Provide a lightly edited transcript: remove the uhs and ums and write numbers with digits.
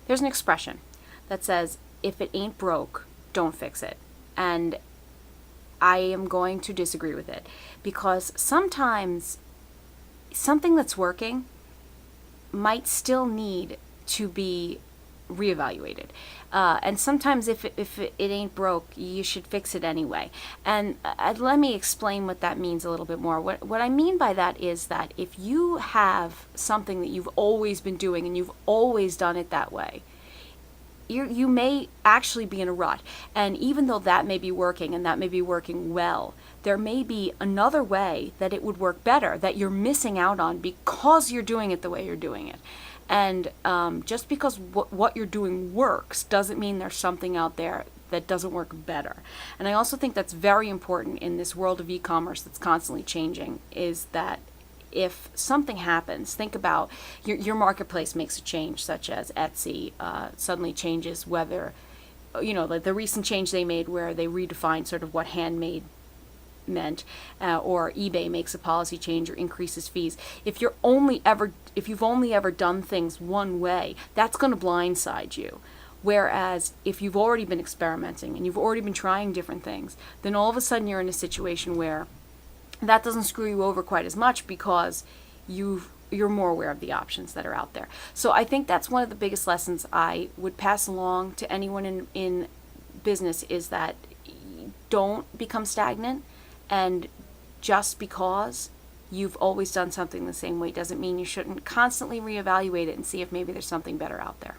There's an expression that says, if it ain't broke, don't fix it. And I am going to disagree with it, because sometimes something that's working might still need to be reevaluated. And sometimes if it ain't broke, you should fix it anyway. And let me explain what that means a little bit more. What I mean by that is that if you have something that you've always been doing and you've always done it that way, you may actually be in a rut. And even though that may be working and that may be working well, there may be another way that it would work better that you're missing out on because you're doing it the way you're doing it. And just because what you're doing works doesn't mean there's something out there that doesn't work better. And I also think that's very important in this world of e-commerce that's constantly changing, is that if something happens, think about your marketplace makes a change, such as Etsy suddenly changes whether, like the recent change they made where they redefined sort of what handmade meant, or eBay makes a policy change or increases fees. If you've only ever done things one way, that's going to blindside you. Whereas if you've already been experimenting and you've already been trying different things, then all of a sudden you're in a situation where that doesn't screw you over quite as much, because you're more aware of the options that are out there. So I think that's one of the biggest lessons I would pass along to anyone in business, is that don't become stagnant. And just because you've always done something the same way doesn't mean you shouldn't constantly reevaluate it and see if maybe there's something better out there.